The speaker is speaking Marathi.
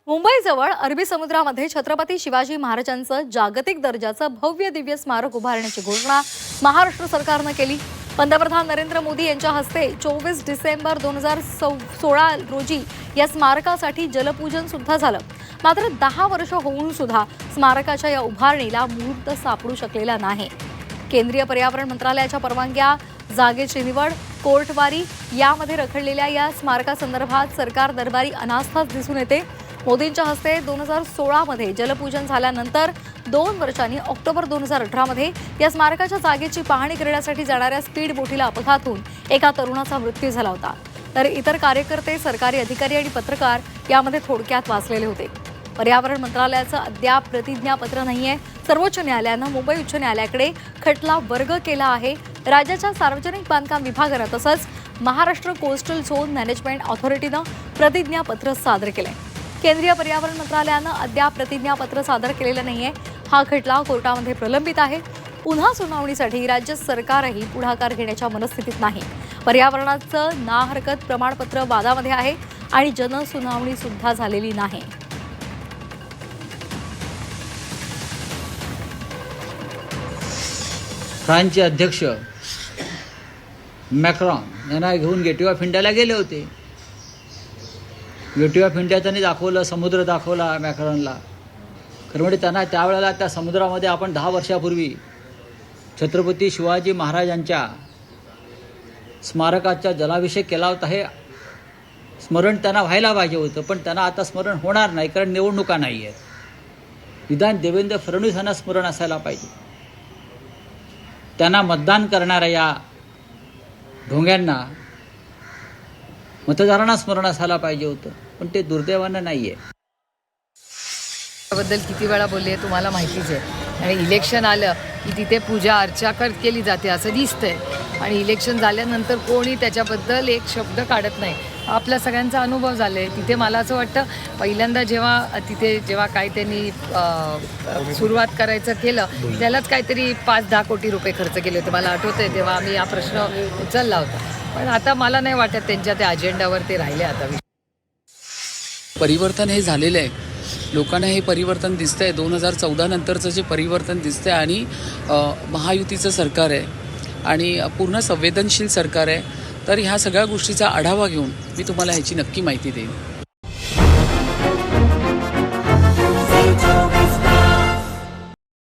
मुंबईजवळ अरबी समुद्रामध्ये छत्रपती शिवाजी महाराजांचं जागतिक दर्जाचं भव्य दिव्य स्मारक उभारण्याची घोषणा महाराष्ट्र सरकारनं केली। पंतप्रधान नरेंद्र मोदी यांच्या हस्ते 24 डिसेंबर 2016 रोजी या स्मारकासाठी जलपूजन सुद्धा झालं। मात्र 10 वर्ष होऊन सुद्धा स्मारकाच्या या उभारणीला मुहूर्त सापडू शकलेला नाही। केंद्रीय पर्यावरण मंत्रालयाच्या परवानग्या, जागेची निवड, कोर्टवारी यामध्ये रखडलेल्या या स्मारकासंदर्भात सरकार दरबारी अनास्थाच दिसून येते। मोदींच्या हस्ते 2016 मध्ये जलपूजन झाल्यानंतर 2 वर्षांनी ऑक्टोबर 2018 मध्ये या स्मारकाच्या जागेची पाहणी करण्यासाठी जाणाऱ्या स्पीड बोटीला अपघात होऊन एका तरुणाचा मृत्यू झाला होता। तर इतर कार्यकर्ते, सरकारी अधिकारी आणि पत्रकार यामध्ये थोडक्यात वाचलेले होते। पर्यावरण मंत्रालयाचं अद्याप प्रतिज्ञापत्र नाहीये। सर्वोच्च न्यायालयानं मुंबई उच्च न्यायालयाकडे खटला वर्ग केला आहे। राज्याच्या सार्वजनिक बांधकाम विभागानं तसंच महाराष्ट्र कोस्टल झोन मॅनेजमेंट ऑथॉरिटीनं प्रतिज्ञापत्र सादर केलंय। केंद्रीय पर्यावरण मंत्रालयानं अद्याप प्रतिज्ञापत्र सादर केलेलं नाहीये। हा खटला कोर्टामध्ये प्रलंबित आहे। पुन्हा सुनावणीसाठी राज्य सरकारही पुढाकार घेण्याच्या मनस्थितीत नाही। पर्यावरणाचं ना हरकत प्रमाणपत्र वादामध्ये आहे आणि जनसुनावणी सुद्धा झालेली नाही। फ्रान्सचे अध्यक्ष मॅक्रॉन यांना घेऊन गेटवे ऑफ इंडियाला गेले होते। गेटवे ऑफ इंडिया त्यांनी दाखवलं, समुद्र दाखवला मॅक्रॉनला। खरं म्हणजे त्यांना त्यावेळेला त्या समुद्रामध्ये आपण 10 वर्षापूर्वी छत्रपती शिवाजी महाराजांच्या स्मारकाचा जलाभिषेक केला होता। हे स्मरण त्यांना व्हायला पाहिजे होतं, पण त्यांना आता स्मरण होणार नाही, कारण निवडणुका नाही आहेत। विधान देवेंद्र फडणवीस यांना स्मरण असायला पाहिजे। त्यांना मतदान करणाऱ्या या ढोंग्यांना, मतदारांना स्मरण असायला पाहिजे होतं, पण ते दुर्दैवानं नाही आहे। बद्दल किती वेळा बोलले तुम्हाला माहितीच आहे। आणि इलेक्शन आलं की तिथे पूजा अर्चा केली जाते असं दिसतंय, आणि इलेक्शन झाल्यानंतर कोणी त्याच्याबद्दल एक शब्द काढत नाही। आपल्या सगळ्यांचा अनुभव झाला आहे तिथे। मला असं वाटतं पहिल्यांदा जेव्हा काय त्यांनी सुरुवात करायचं केलं त्यालाच काहीतरी 5-10 कोटी रुपये खर्च केले होते, मला आठवतंय। तेव्हा आम्ही हा प्रश्न उचलला होता, पण आता मला नाही वाटत त्यांच्या त्या अजेंडावर ते राहिले। आता परिवर्तन हे झालेलं आहे, लोकांना हे परिवर्तन दिसतंय। 2014 नंतरचं जे परिवर्तन दिसतंय आणि महायुतीचं सरकार आहे आणि पूर्ण संवेदनशील सरकार आहे। तर ह्या सगळ्या गोष्टीचा आढावा घेऊन मी तुम्हाला ह्याची नक्की माहिती देईन।